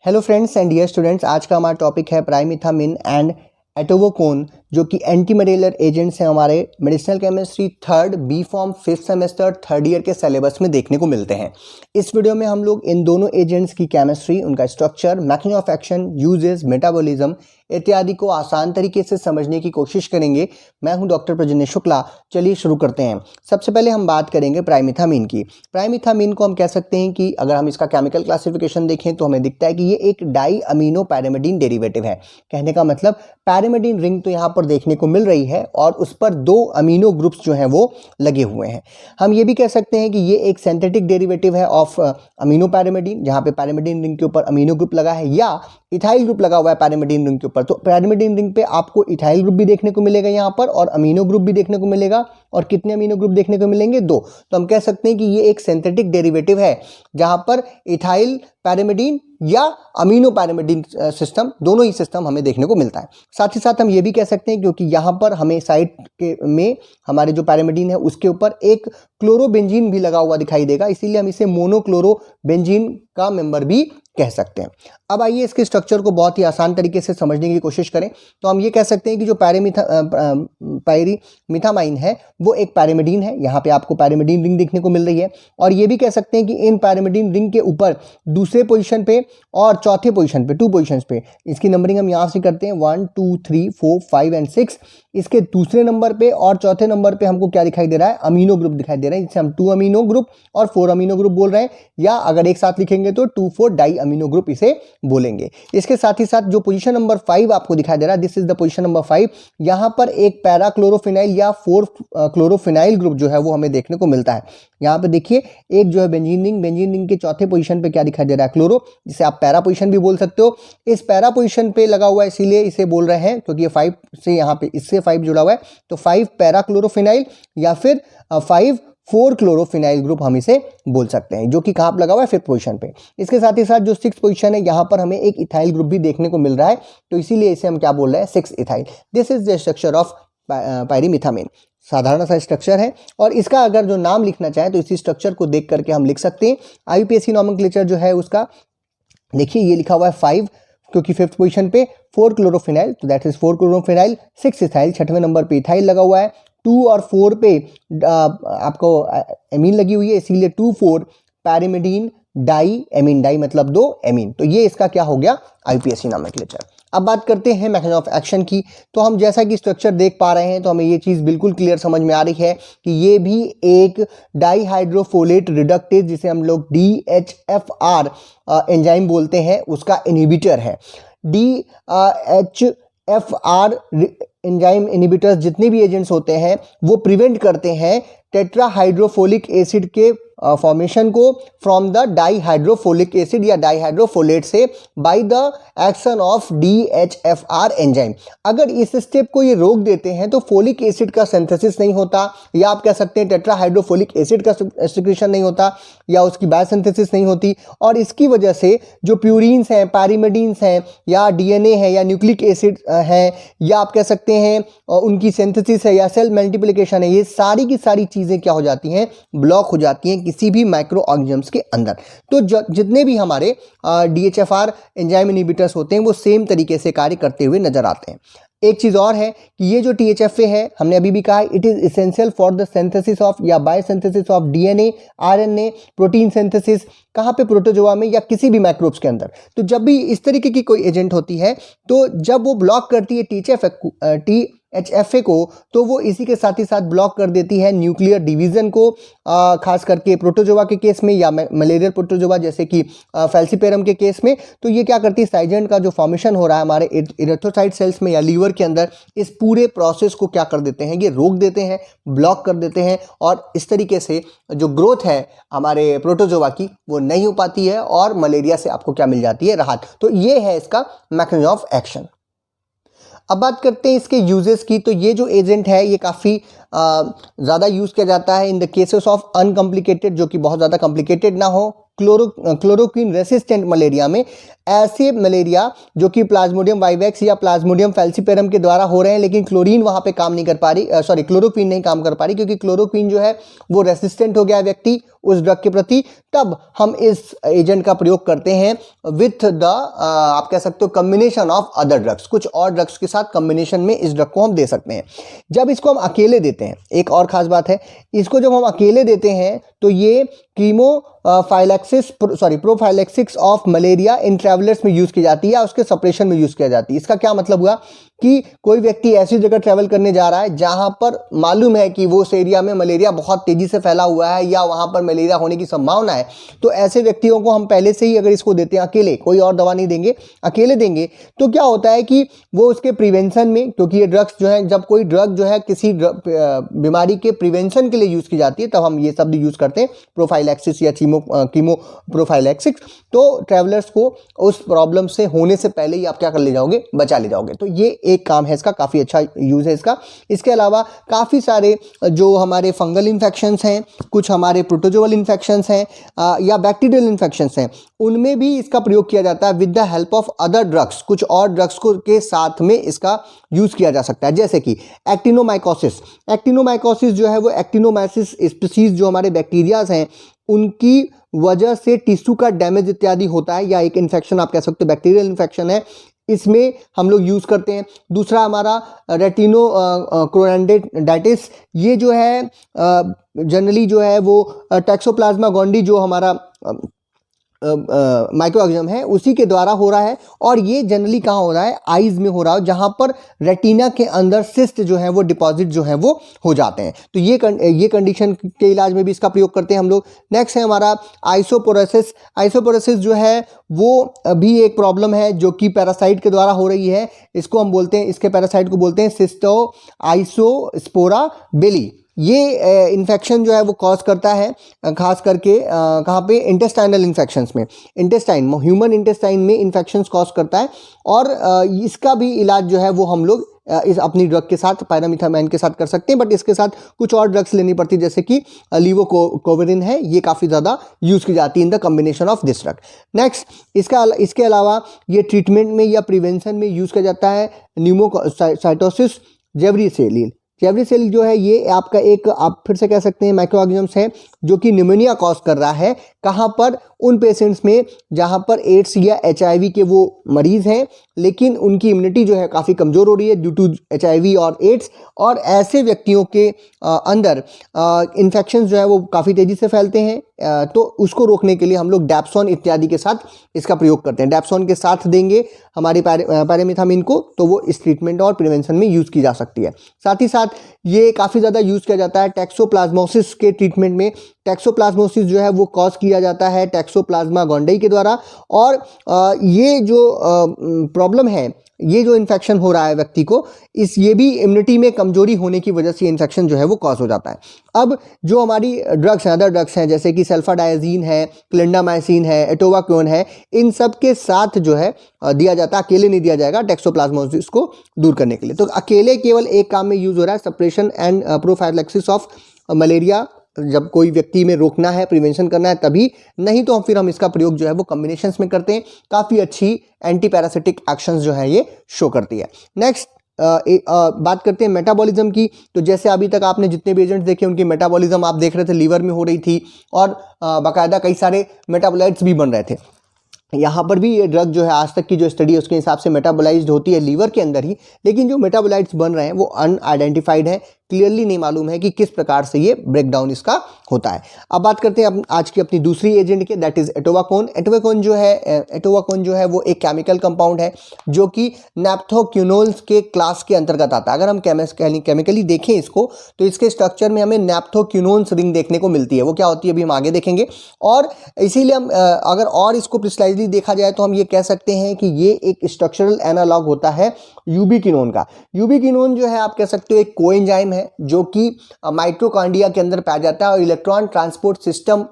Hello friends and dear students, आज का हमारा टॉपिक है प्राइमिथामिन एंड एटोवोकोन, जो कि एंटी मलेरियल एजेंट्स हैं हमारे medicinal chemistry third B pharm fifth semester third year के सिलेबस में देखने को मिलते हैं। इस वीडियो में हम लोग इन दोनों एजेंट्स की केमिस्ट्री, उनका structure, mechanism of action, uses, metabolism इत्यादि को आसान तरीके से समझने की कोशिश करेंगे। मैं हूं डॉक्टर प्रजनेश शुक्ला। चलिए शुरू करते हैं। सबसे पहले हम बात करेंगे प्राइमिथामिन की। प्राइमिथामिन को हम कह सकते हैं कि अगर हम इसका केमिकल क्लासिफिकेशन देखें तो हमें दिखता है कि ये एक डाई अमीनो पैरामिडीन डेरिवेटिव है। कहने का मतलब पैरामिडीन रिंग तो यहाँ पर देखने को मिल रही है और उस पर दो अमीनो ग्रुप्स जो हैं वो लगे हुए हैं। हम ये भी कह सकते हैं कि ये एक सिंथेटिक डेरिवेटिव है ऑफ अमीनो पैरामिडीन, जहाँ पे पैरामिडीन रिंग के ऊपर अमीनो ग्रुप लगा है या इथाइल ग्रुप लगा हुआ है पैरामिडीन रिंग के ऊपर। तो पैरामिडीन रिंग पे आपको इथाइल ग्रुप भी देखने को मिलेगा यहाँ पर और अमीनो ग्रुप भी देखने को मिलेगा। और कितने अमीनो ग्रुप देखने को मिलेंगे? दो। तो हम कह सकते हैं कि ये एक सिंथेटिक डेरिवेटिव है जहां पर इथाइल पैरामिडीन या अमीनो पैरामिडीन सिस्टम, दोनों ही सिस्टम हमें देखने को मिलता है। साथ ही साथ हम ये भी कह सकते हैं क्योंकि यहाँ पर हमें साइड के में हमारे जो पैरामिडीन है उसके ऊपर एक क्लोरोबेंजीन भी लगा हुआ दिखाई देगा, इसीलिए हम इसे मोनोक्लोरोबेंजीन का मेंबर भी कह सकते हैं। अब आइए इसके स्ट्रक्चर को बहुत ही आसान तरीके से समझने की कोशिश करें तो हम ये कह सकते हैं कि जो पायरीमिथामाइन है वो एक पैरामिडीन है। यहाँ पे आपको पैरामिडीन रिंग देखने को मिल रही है और ये भी कह सकते हैं कि इन पैरामिडीन रिंग के ऊपर दूसरे पोजीशन पे और चौथे पोजीशन पे, 2 पोजीशंस पे, इसकी नंबरिंग हम यहाँ से करते हैं 1 2 3 4 5 एंड 6। इसके दूसरे नंबर पे और चौथे नंबर पे हमको क्या दिखाई दे रहा है? अमीनो ग्रुप दिखाई दे रहा है, जिसे हम 2 अमीनो ग्रुप और 4 अमीनो ग्रुप बोल रहे हैं, या अगर एक साथ लिखेंगे तो 2,4 डाई अमीनो ग्रुप इसे बोलेंगे। इसके साथ ही साथ जो पोजीशन नंबर 5 आपको दिखाई दे रहा है, this is the position number 5। यहाँ पर एक पैरा क्लोरोफिनाइल या 4 क्लोरोफिनाइल ग्रुप जो है वो हमें देखने को मिलता है। यहाँ पे देखिए एक जो है बेंजीन रिंग के चौथे पोजीशन पे क्या दिखाई दे रहा है? क्लोरो, जिसे आप पैरा पोजीशन भी बोल सकते हो। इस पैरा पोजीशन पे लगा हुआ है इसीलिए इसे बोल रहे हैं क्योंकि ये 5 से यहाँ पे इससे 5 जुड़ा हुआ है, तो 5 पैरा क्लोरोफिनाइल या फिर 5 4 क्लोरोफिनाइल ग्रुप हम इसे बोल सकते हैं, जो कि कहाँ पर लगा हुआ है? 5th पोजीशन पे। इसके साथ ही साथ जो 6th पोजीशन है यहाँ पर हमें एक इथाइल ग्रुप भी देखने को मिल रहा है, तो इसीलिए इसे हम क्या बोल रहे हैं? 6 ethyl. This is the structure of pyrimethamine. साधारण सा स्ट्रक्चर है और इसका अगर जो नाम लिखना चाहे तो इसी स्ट्रक्चर को देख करके हम लिख सकते हैं। IUPAC नॉमेनक्लेचर जो है उसका देखिए ये लिखा हुआ है 5 क्योंकि 5th पोजीशन पे 4 क्लोरोफिनाइल, तो दैट इज 4 क्लोरोफिनाइल, 6 इथाइल, 6वें नंबर पे इथाइल लगा हुआ है, 2 और 4 पे आपको एमीन लगी हुई है, इसीलिए 2,4 पैरामिडीन डाई एमीन, डाई मतलब 2 एमीन। तो ये इसका क्या हो गया? IUPAC nomenclature. अब बात करते हैं मैकेनिज्म ऑफ एक्शन की। तो हम जैसा कि स्ट्रक्चर देख पा रहे हैं तो हमें ये चीज़ बिल्कुल क्लियर समझ में आ रही है कि ये भी एक डाईहाइड्रोफोलेट रिडक्टेज, जिसे हम लोग DHFR एंजाइम बोलते हैं, उसका इनहिबिटर है। DHFR एंजाइम इनहिबिटर्स जितने भी एजेंट्स होते हैं वो प्रिवेंट करते हैं टेट्राहाइड्रोफोलिक एसिड के फॉर्मेशन को फ्रॉम द डाईहाइड्रोफोलिक एसिड या डाईहाइड्रोफोलेट से by the action of DHFR enzyme. अगर इस स्टेप को ये रोक देते हैं तो फोलिक एसिड का सिंथेसिस नहीं होता, या आप कह सकते हैं टेट्राहाइड्रोफोलिक एसिड का सिक्रीशन नहीं होता, या उसकी बायोसिंथेसिस नहीं होती, और इसकी वजह से जो प्यूरिन्स हैं, पैरामिडीन्स हैं, या DNA है, या न्यूक्लिक एसिड है, या आप कह सकते हैं उनकी सिंथेसिस है, या सेल मल्टीप्लिकेशन है, ये सारी की सारी चीज़ें क्या हो जाती हैं? ब्लॉक हो जाती हैं किसी भी माइक्रो ऑर्गेनिजम्स के अंदर। तो जितने भी हमारे DHFR एंजाइम इनहिबिटर्स होते हैं वो सेम तरीके से कार्य करते हुए नजर आते हैं। एक चीज़ और है कि ये जो THFA है, हमने अभी भी कहा है, it is essential for the synthesis of या biosynthesis of DNA, RNA, protein synthesis, कहाँ पे? प्रोटोजोआ में या किसी भी माइक्रोब्स के अंदर। तो जब भी इस तरीके की कोई एजेंट होती है तो जब वो ब्लॉक करती है THFA को, तो वो इसी के साथ ही साथ ब्लॉक कर देती है न्यूक्लियर डिवीजन को, खास करके प्रोटोजोआ के केस में या मलेरियल प्रोटोजोआ जैसे कि फैल्सीपेरम के केस में। तो ये क्या करती है? साइजेंट का जो फॉर्मेशन हो रहा है हमारे इरेथ्रोसाइट सेल्स में या लीवर के अंदर, इस पूरे प्रोसेस को क्या कर देते हैं? ये रोक देते हैं, ब्लॉक कर देते हैं, और इस तरीके से जो ग्रोथ है हमारे प्रोटोजोआ की वो नहीं हो पाती है और मलेरिया से आपको क्या मिल जाती है? राहत। तो ये है इसका मैकेनिज्म ऑफ एक्शन। अब बात करते हैं इसके यूजेस की। तो ये जो एजेंट है ये काफ़ी ज़्यादा यूज़ किया जाता है in the cases of uncomplicated, जो कि बहुत ज़्यादा कॉम्प्लिकेटेड ना हो, क्लोरोक्वीन रेसिस्टेंट मलेरिया में, ऐसे मलेरिया जो कि प्लाज्मोडियम वाइवेक्स या प्लाज्मोडियम फैल्सीपेरम के द्वारा हो रहे हैं, लेकिन क्लोरीन वहाँ पे काम नहीं कर पा रही, सॉरी क्लोरोक्वीन नहीं काम कर पा रही, क्योंकि क्लोरोक्वीन जो है वो रेसिस्टेंट हो गया है व्यक्ति उस ड्रग के प्रति, तब हम इस एजेंट का प्रयोग करते हैं विथ द आप कह सकते हो कम्बिनेशन ऑफ अदर ड्रग्स, कुछ और ड्रग्स के साथ कम्बिनेशन में इस ड्रग को हम दे सकते हैं। जब इसको हम अकेले देते हैं, एक और खास बात है, इसको जब हम अकेले देते हैं तो ये prophylaxis of malaria in travellers में यूज की जाती है या उसके सप्रेशन में यूज किया जाती है। इसका क्या मतलब हुआ कि कोई व्यक्ति ऐसी जगह ट्रैवल करने जा रहा है जहां पर मालूम है कि वो उस एरिया में मलेरिया बहुत तेजी से फैला हुआ है या वहां पर मलेरिया होने की संभावना है, तो ऐसे व्यक्तियों को हम पहले से ही अगर इसको देते हैं अकेले, कोई और दवा नहीं देंगे, अकेले देंगे, तो क्या होता है कि वो उसके प्रिवेंशन में, क्योंकि ये ड्रग्स जो है, जब कोई ड्रग जो है किसी बीमारी के प्रिवेंशन के लिए यूज की जाती है तब हम ये शब्द यूज करते हैं प्रोफाइलैक्सिस या कीमो प्रोफाइलैक्सिस। तो ट्रैवलर्स को उस प्रॉब्लम से होने से पहले ही आप क्या कर ले जाओगे, बचा ले जाओगे। तो ये एक काम है इसका, काफ़ी अच्छा यूज़ है इसका। इसके अलावा काफ़ी सारे जो हमारे फंगल इन्फेक्शंस हैं, कुछ हमारे प्रोटोजोअल इन्फेक्शंस हैं या बैक्टीरियल इन्फेक्शंस हैं, उनमें भी इसका प्रयोग किया जाता है with the help of other drugs. कुछ और ड्रग्स को के साथ में इसका यूज़ किया जा सकता है, जैसे कि एक्टिनोमाइकोसिस। एक्टिनोमाइकोसिस जो है वो एक्टिनोमाइसिस स्पीसीज जो हमारे बैक्टीरियाज हैं उनकी वजह से टिश्यू का डैमेज इत्यादि होता है, या एक इन्फेक्शन आप कह सकते हो, बैक्टीरियल इन्फेक्शन है, इसमें हम लोग यूज़ करते हैं। दूसरा हमारा रेटिनो क्रोनाइटिस, ये जो है जनरली जो है वो टैक्सोप्लाज्मा गोंडी जो हमारा माइक्रो ऑर्गेनिज्म है उसी के द्वारा हो रहा है, और ये जनरली कहाँ हो रहा है, आईज में हो रहा है, जहाँ पर रेटिना के अंदर सिस्ट जो है वो डिपॉजिट जो है वो हो जाते हैं। तो ये कंडीशन के इलाज में भी इसका प्रयोग करते हैं हम लोग। नेक्स्ट है हमारा आइसोपोरोसिस। आइसोपोरोसिस जो है वो भी एक प्रॉब्लम है जो कि पैरासाइट के द्वारा हो रही है। इसको हम बोलते हैं, इसके पैरासाइट को बोलते हैं सिस्टो आइसोस्पोरा बेली। ये इन्फेक्शन जो है वो कॉज करता है खास करके कहाँ पे, इंटेस्टाइनल इन्फेक्शंस में, इंटेस्टाइन, ह्यूमन इंटेस्टाइन में इन्फेक्शंस कॉज करता है, और इसका भी इलाज जो है वो हम लोग इस अपनी ड्रग के साथ, पायरामिथामाइन के साथ कर सकते हैं, बट इसके साथ कुछ और ड्रग्स लेनी पड़ती है, जैसे कि लीवोकोविरिन है, ये काफ़ी ज़्यादा यूज़ की जाती है in the combination of this drug. Next, इसके अलावा ये ट्रीटमेंट में या प्रिवेंशन में यूज़ किया जाता है न्यूमोसाइटोसिस जेवरीसेलिन। जेवरीसेल जो है ये आपका एक, आप फिर से कह सकते हैं, माइक्रो ऑर्गेनिज्म है जो कि निमोनिया कॉज कर रहा है। कहाँ पर, उन पेशेंट्स में जहाँ पर एड्स या HIV के वो मरीज़ हैं लेकिन उनकी इम्यूनिटी जो है काफ़ी कमज़ोर हो रही है ड्यू टू HIV और एड्स, और ऐसे व्यक्तियों के अंदर इन्फेक्शन जो है वो काफ़ी तेज़ी से फैलते हैं, तो उसको रोकने के लिए हम लोग डैप्सोन इत्यादि के साथ इसका प्रयोग करते हैं। डैप्सोन के साथ देंगे हमारी पैरामिथामिन को, तो वो इस ट्रीटमेंट और प्रिवेंशन में यूज़ की जा सकती है। साथ ही साथ ये काफ़ी ज़्यादा यूज़ किया जाता है टैक्सोप्लाज्मोसिस के ट्रीटमेंट में। टैक्सोप्लाज्मोसिस जो है वो कॉज किया जाता है टैक्सोप्लाज्मा गोंडी के द्वारा, और ये जो प्रॉब्लम है, ये जो इन्फेक्शन हो रहा है व्यक्ति को, ये भी इम्यूनिटी में कमजोरी होने की वजह से इन्फेक्शन जो है वो कॉज हो जाता है। अब जो हमारी ड्रग्स हैं, अदर ड्रग्स हैं, जैसे कि सल्फाडायजीन है, क्लिंडामाइसिन है, एटोवाक्योन है, इन सब के साथ जो है दिया जाता है, अकेले नहीं दिया जाएगा टैक्सोप्लाज्मोसिस को दूर करने के लिए। तो अकेले केवल एक काम में यूज़ हो रहा है, suppression and prophylaxis of malaria, जब कोई व्यक्ति में रोकना है, प्रिवेंशन करना है तभी, नहीं तो फिर हम इसका प्रयोग जो है वो कॉम्बिनेशंस में करते हैं। काफ़ी अच्छी एंटी पैरासिटिक एक्शंस जो है ये शो करती है। नेक्स्ट बात करते हैं मेटाबॉलिज्म की। तो जैसे अभी तक आपने जितने भी एजेंट्स देखे उनकी मेटाबॉलिज्म आप देख रहे थे, लीवर में हो रही थी, और बाकायदा कई सारे मेटाबोलाइट्स भी बन रहे थे। यहाँ पर भी ये ड्रग जो है, आज तक की जो स्टडी है उसके हिसाब से मेटाबोलाइज्ड होती है लीवर के अंदर ही, लेकिन जो मेटाबोलाइट्स बन रहे हैं वो अनआइडेंटिफाइड है, क्लियरली नहीं मालूम है कि किस प्रकार से ये ब्रेकडाउन इसका होता है। अब बात करते हैं आज की अपनी दूसरी एजेंट के, दैट इज एटोवाकोन। एटोवाकोन जो है वो एक केमिकल कंपाउंड है जो कि नैप्थोक्विनोन्स के क्लास के अंतर्गत आता है। अगर हम केमिकली देखें इसको, तो इसके स्ट्रक्चर में हमें नैप्थोक्विनोन्स रिंग देखने को मिलती है। वो क्या होती है अभी हम आगे देखेंगे, और इसीलिए हम अगर और इसको प्रिसाइजली देखा जाए तो हम ये कह सकते हैं कि ये एक स्ट्रक्चरल एनालॉग होता है यूबिक्विनोन का। यूबिक्विनोन जो है आप कह सकते हो एक कोएंजाइम है जो कि माइटोकॉन्ड्रिया के अंदर पाया जाता है और इलेक्ट्रॉन ट्रांसपोर्ट सिस्टम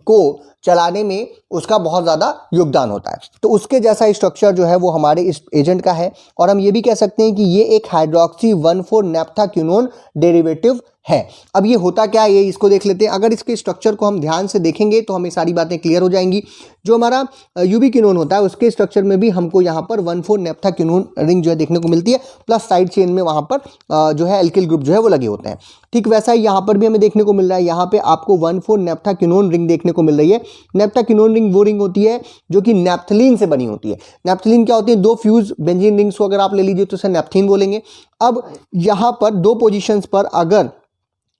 को चलाने में उसका बहुत ज़्यादा योगदान होता है। तो उसके जैसा स्ट्रक्चर जो है वो हमारे इस एजेंट का है और हम ये भी कह सकते हैं कि ये एक हाइड्रोक्सी 1,4 नैप्थाक्विनोन डेरिवेटिव है। अब ये होता क्या है, ये इसको देख लेते हैं। अगर इसके स्ट्रक्चर को हम ध्यान से देखेंगे तो हमें सारी बातें क्लियर हो जाएंगी। जो हमारा यूबिक्विनोन होता है उसके स्ट्रक्चर में भी हमको यहाँ पर 1,4 नैप्थाक्विनोन रिंग जो है देखने को मिलती है, प्लस साइड चेन में वहाँ पर जो है एल्किल ग्रुप जो है वो लगे होते हैं। ठीक वैसा ही यहाँ पर भी हमें देखने को मिल रहा है। यहाँ पे आपको 1,4 नैप्थाक्विनोन रिंग देखने को मिल रही है। नैप्थाक्विनोन रिंग वो रिंग होती है जो कि नैप्थलीन से बनी होती है। नैप्थलीन क्या होती है, दो फ्यूज बेंजीन रिंग्स को अगर आप ले लीजिए तो उसे नैप्थीन बोलेंगे। अब यहाँ पर दो पोजिशंस पर अगर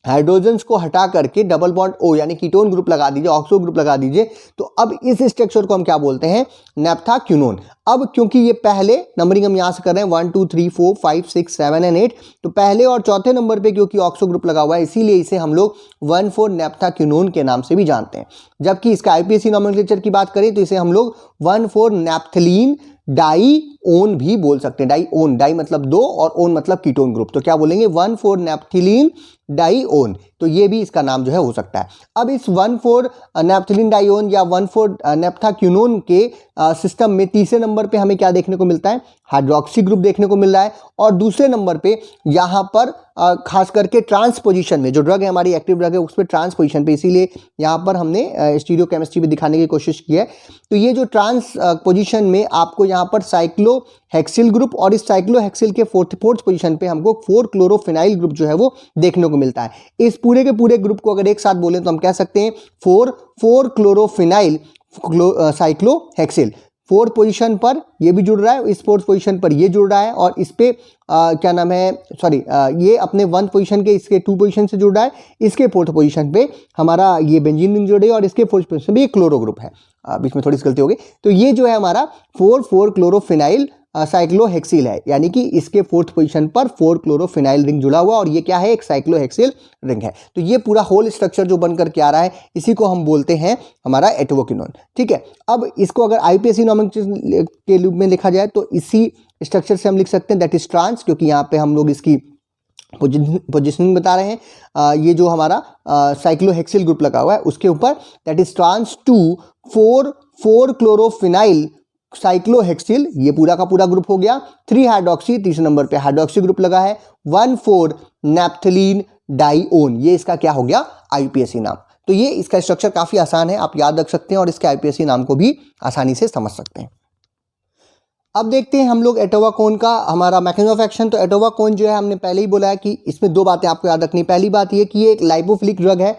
हाइड्रोजन्स को हटा करके डबल बॉन्ड O यानी कीटोन ग्रुप लगा दीजिए, ऑक्सो ग्रुप लगा दीजिए, तो अब इस स्ट्रक्चर को हम क्या बोलते हैं, नैप्थाक्विनोन। अब क्योंकि ये पहले नंबरिंग हम यहाँ से कर रहे हैं 1 2 3 4 5 6 7 एंड 8, तो पहले और चौथे नंबर पे क्योंकि ऑक्सो ग्रुप लगा हुआ है इसीलिए इसे हम लोग 1,4 नैप्थाक्विनोन के नाम से भी जानते हैं। जबकि इसका आईपीएसी नॉमेनक्लेचर की बात करें तो इसे हम लोग 1,4 नैप्थलीन डाईओन भी बोल सकते हैं। डाईओन, डाई मतलब दो और ओन मतलब कीटोन ग्रुप, तो क्या बोलेंगे 1,4 नैप्थलीन डाईओन, तो ये भी इसका नाम जो है हो सकता है। अब इस 1,4 नैप्थलीन डाईओन या 1,4 नैप्थाक्विनोन के सिस्टम में तीसरे नंबर पे हमें क्या देखने को मिलता है, हाइड्रोक्सी ग्रुप देखने को मिल रहा है। और दूसरे नंबर पे यहाँ पर खास करके ट्रांस पोजीशन में जो ड्रग है हमारी एक्टिव ड्रग है उस पर ट्रांस पोजीशन पे, इसीलिए यहाँ पर हमने स्टीरियोकेमिस्ट्री में दिखाने की कोशिश की है। तो ये जो ट्रांस पोजीशन में आपको यहाँ पर साइक्लोहेक्सिल ग्रुप और इस साइक्लोहेक्सिल के फोर्थ पोजीशन पे हमको 4 क्लोरोफिनाइल ग्रुप जो है वो देखने को मिलता है। इस पूरे के पूरे ग्रुप को अगर एक साथ बोलें तो हम कह सकते हैं 4 क्लोरोफिनाइल साइक्लोहेक्सिल। 4th पोजीशन पर ये भी जुड़ रहा है, इस 4th पोजीशन पर ये जुड़ रहा है और इस पे क्या नाम है, सॉरी ये अपने 1 पोजीशन के इसके 2 पोजीशन से जुड़ रहा है, इसके 4th पोजीशन पे हमारा ये बेंजीन रिंग जुड़े और इसके 4th पोजीशन पे ये क्लोरो ग्रुप है। बीच में थोड़ी सी गलती हो गई। तो ये जो है हमारा 4 क्लोरोफिनाइल साइक्लोहेक्सिल है, यानी कि इसके 4th पोजीशन पर 4 क्लोरोफिनाइल रिंग जुड़ा हुआ और ये क्या है, एक साइक्लोहेक्सिल रिंग है। तो ये पूरा होल स्ट्रक्चर जो बनकर के आ रहा है इसी को हम बोलते हैं हमारा एटोक्विनोन। ठीक है, अब इसको अगर आईपीएसी नॉमेनक्लेचर के रूप में लिखा जाए तो इसी स्ट्रक्चर से हम लिख सकते हैं दैट इज ट्रांस, क्योंकि यहाँ पे हम लोग इसकी पोजिशनिंग बता रहे हैं। ये जो हमारा साइक्लोहेक्सिल ग्रुप लगा हुआ है उसके ऊपर that is trans to 4 chlorophenyl cyclohexyl, ये पूरा का पूरा ग्रुप हो गया। 3 हाइड्रोक्सी, तीसरे नंबर पे हाइड्रोक्सी ग्रुप लगा है। 1,4 नैप्थलीन डाईओन, ये इसका क्या हो गया, आईपीएसी नाम। तो ये इसका स्ट्रक्चर काफी आसान है, आप याद रख सकते हैं और इसके आईपीएसी नाम को भी आसानी से समझ सकते हैं। अब देखते हैं हम लोग एटोवाकोन का हमारा मैकेनिज्म ऑफ एक्शन। तो एटोवाकोन जो है हमने पहले ही बोला है कि इसमें 2 बातें आपको याद रखनी। पहली बात ये कि ये एक लाइपोफिलिक ड्रग है,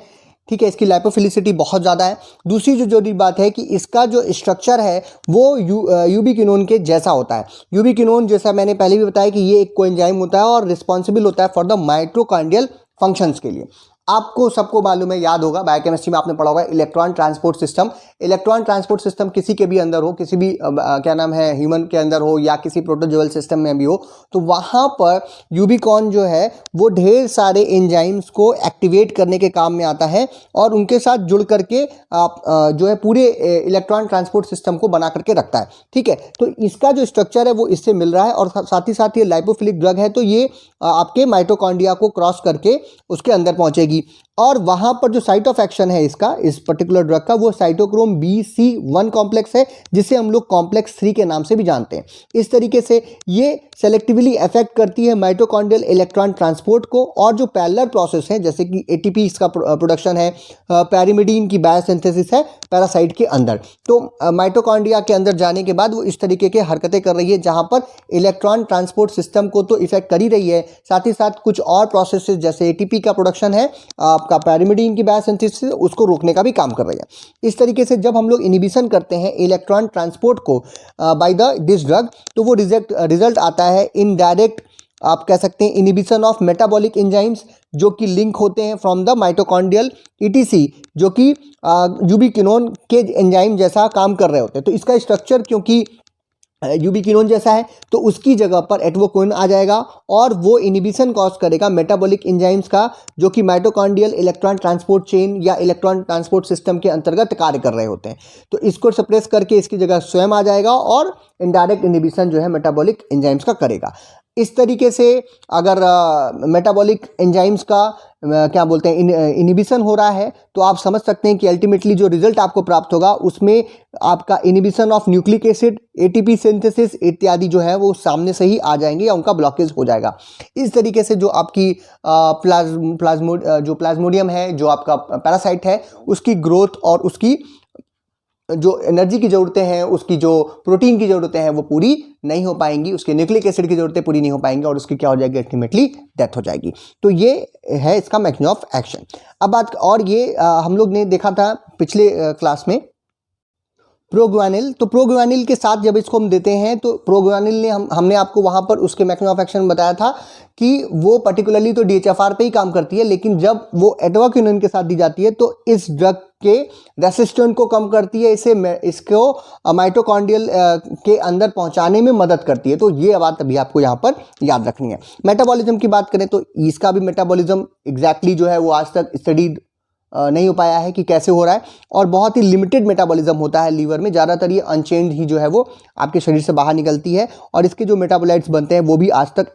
ठीक है, इसकी लाइपोफिलिसिटी बहुत ज़्यादा है। दूसरी जो जरूरी बात है कि इसका जो स्ट्रक्चर है वो यूबिक्विनोन के जैसा होता है। यूबिक्विनोन जैसा मैंने पहले भी बताया कि ये एक कोएंजाइम होता है और रिस्पॉन्सिबल होता है फॉर द माइटोकॉन्ड्रियल फंक्शंस के लिए। आपको सबको मालूम है, याद होगा, बायोकेमिस्ट्री में आपने पढ़ा होगा electron transport system. Electron transport system किसी के भी अंदर हो, किसी भी क्या नाम है ह्यूमन के अंदर हो या किसी प्रोटोजोअल सिस्टम में भी हो, तो वहाँ पर यूबिकॉन जो है वो ढेर सारे एंजाइम्स को एक्टिवेट करने के काम में आता है और उनके साथ जुड़ करके आप जो है पूरे इलेक्ट्रॉन ट्रांसपोर्ट सिस्टम को बना करके रखता है। ठीक है, तो इसका जो स्ट्रक्चर है वो इससे मिल रहा है और साथ ही साथ ये लाइपोफिलिक ड्रग है, तो ये आपके माइटोकॉन्ड्रिया को क्रॉस करके उसके अंदर पहुंचेगी और वहां पर जो साइट ऑफ एक्शन है इसका, इस पर्टिकुलर ड्रग का, वो साइटोक्रोम BC1 कॉम्प्लेक्स है, जिसे हम लोग कॉम्प्लेक्स 3 के नाम से भी जानते हैं। इस तरीके से ये सेलेक्टिवली अफेक्ट करती है माइटोकॉन्ड्रियल इलेक्ट्रॉन ट्रांसपोर्ट को और जो पैरेलल प्रोसेस है जैसे कि ATP इसका प्रोडक्शन है, पैरिमिडीन की बायोसिंथेसिस है पैरासाइट के अंदर, तो माइटोकॉन्ड्रिया के अंदर जाने के बाद वो इस तरीके के हरकतें कर रही है जहां पर इलेक्ट्रॉन ट्रांसपोर्ट सिस्टम को तो इफेक्ट कर ही रही है, साथ ही साथ कुछ और प्रोसेसेस जैसे ATP का प्रोडक्शन है, आपका पैरिमिडीन की बायोसिंथेसिस, उसको रोकने का भी काम कर रही है। इस तरीके से जब हम लोग इनहिबिशन करते हैं इलेक्ट्रॉन ट्रांसपोर्ट को बाय दिस ड्रग, तो वो रिजल्ट आता है इनडायरेक्ट, आप कह सकते हैं इनहिबिशन ऑफ मेटाबॉलिक एंजाइम्स जो कि लिंक होते हैं फ्रॉम द माइटोकॉन्ड्रियल ETC, जो कि यूबिक्विनोन के एंजाइम जैसा काम कर रहे होते हैं। तो इसका स्ट्रक्चर क्योंकि यूबिक्विनोन जैसा है तो उसकी जगह पर एटोवाकोन आ जाएगा और वो इनहिबिशन कॉज करेगा मेटाबॉलिक एंजाइम्स का जो कि माइटोकॉन्ड्रियल इलेक्ट्रॉन ट्रांसपोर्ट चेन या इलेक्ट्रॉन ट्रांसपोर्ट सिस्टम के अंतर्गत कार्य कर रहे होते हैं। तो इसको सप्रेस करके इसकी जगह स्वयं आ जाएगा और इनडायरेक्ट इनहिबिशन जो है मेटाबॉलिक एंजाइम्स का करेगा। इस तरीके से अगर मेटाबॉलिक एंजाइम्स का क्या बोलते हैं इनहिबिशन हो रहा है तो आप समझ सकते हैं कि अल्टीमेटली जो रिजल्ट आपको प्राप्त होगा उसमें आपका inhibition of nucleic acid, ATP synthesis इत्यादि जो है वो सामने से ही आ जाएंगे या उनका ब्लॉकेज हो जाएगा। इस तरीके से जो आपकी प्लाज्मोडियम है, जो आपका पैरासाइट है, उसकी ग्रोथ और उसकी जो एनर्जी की ज़रूरतें हैं, उसकी जो प्रोटीन की ज़रूरतें हैं वो पूरी नहीं हो पाएंगी, उसके न्यूक्लिक एसिड की ज़रूरतें पूरी नहीं हो पाएंगी और उसकी क्या हो जाएगी, अल्टीमेटली डेथ हो जाएगी। तो ये है इसका मैकेनिज्म ऑफ एक्शन। अब बात और ये हम लोग ने देखा था पिछले क्लास में प्रोग्वानिल। तो प्रोग्वानिल के साथ जब इसको हम देते हैं तो प्रोग्वानिल ने हमने आपको वहाँ पर उसके मैकेनिज्म ऑफ एक्शन बताया था कि वो पर्टिकुलरली तो डीएचएफआर पे ही काम करती है, लेकिन जब वो एटोवाक्विनोन के साथ दी जाती है तो इस ड्रग के रेसिस्टेंस को कम करती है, इसको माइटोकॉन्ड्रियल के अंदर पहुंचाने में मदद करती है। तो ये बात अभी आपको यहाँ पर याद रखनी है। मेटाबॉलिज्म की बात करें तो इसका भी मेटाबॉलिज्म एग्जैक्टली जो है वो आज तक स्टडी नहीं हो पाया है कि कैसे हो रहा है, और बहुत ही लिमिटेड मेटाबॉलिज्म होता है लीवर में। ज़्यादातर ये अनचेंज ही जो है वो आपके शरीर से बाहर निकलती है और इसके जो मेटाबोलाइट्स बनते हैं वो भी आज तक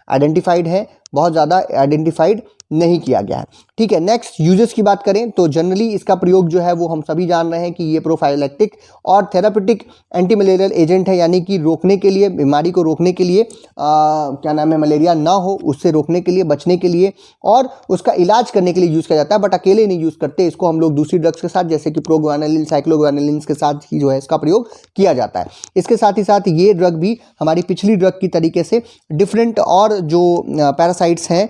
आइडेंटिफाइड है, बहुत ज़्यादा आइडेंटिफाइड नहीं किया गया है। ठीक है, नेक्स्ट यूजेस की बात करें तो जनरली इसका प्रयोग जो है वो हम सभी जान रहे हैं कि ये प्रोफाइलैक्टिक और थेरापेटिक एंटी मलेरियल एजेंट है, यानी कि रोकने के लिए, बीमारी को रोकने के लिए, क्या नाम है, मलेरिया ना हो उससे रोकने के लिए, बचने के लिए और उसका इलाज करने के लिए यूज़ किया जाता है। बट अकेले नहीं यूज़ करते, इसको हम लोग दूसरी ड्रग्स के साथ जैसे कि प्रोग्वानिलिन, साइक्लोग्वानिलिन के साथ ही जो है इसका प्रयोग किया जाता है। इसके साथ ही साथ ये ड्रग भी हमारी पिछली ड्रग की तरीके से डिफरेंट और जो पैरासाइट्स हैं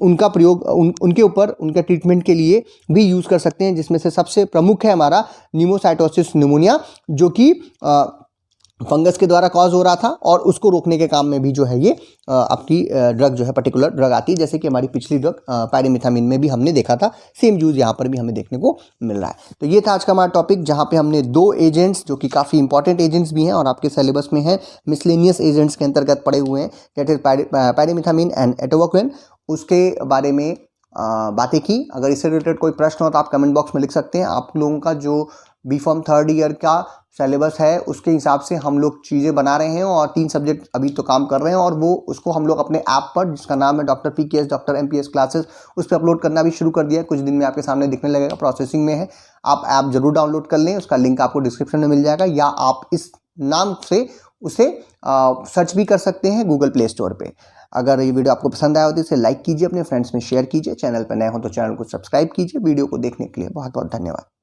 उनका प्रयोग उनके ऊपर उनके ट्रीटमेंट के लिए भी यूज़ कर सकते हैं, जिसमें से सबसे प्रमुख है हमारा न्यूमोसाइटोसिस न्यूमोनिया, जो कि फंगस के द्वारा कॉज हो रहा था और उसको रोकने के काम में भी जो है ये आपकी ड्रग जो है पर्टिकुलर ड्रग आती है, जैसे कि हमारी पिछली ड्रग पायरिमिथामिन में भी हमने देखा था। सेम यूज़ यहाँ पर भी हमें देखने को मिल रहा है। तो ये था आज का हमारा टॉपिक, जहाँ पे हमने दो एजेंट्स जो कि काफ़ी इंपॉर्टेंट एजेंट्स भी हैं और आपके सिलेबस में है, मिसलेनियस एजेंट्स के अंतर्गत पड़े हुए हैं, दैट इज पायरिमिथामिन एंड एटोवाक्विन, उसके बारे में बातें की। अगर इससे रिलेटेड कोई प्रश्न हो तो आप कमेंट बॉक्स में लिख सकते हैं। आप लोगों का जो B.Pharm थर्ड ईयर का सिलेबस है उसके हिसाब से हम लोग चीज़ें बना रहे हैं और 3 सब्जेक्ट अभी तो काम कर रहे हैं, और वो उसको हम लोग अपने ऐप पर, जिसका नाम है doctor PKS doctor MPS classes, उस पर अपलोड करना भी शुरू कर दिया है। कुछ दिन में आपके सामने दिखने लगेगा, प्रोसेसिंग में है। आप ऐप जरूर डाउनलोड कर लें, उसका लिंक आपको डिस्क्रिप्शन में मिल जाएगा, या आप इस नाम से उसे सर्च भी कर सकते हैं गूगल प्ले स्टोर पर। अगर ये वीडियो आपको पसंद आया हो तो इसे लाइक कीजिए, अपने फ्रेंड्स में शेयर कीजिए, चैनल पर नए हो तो चैनल को सब्सक्राइब कीजिए। वीडियो को देखने के लिए बहुत बहुत धन्यवाद।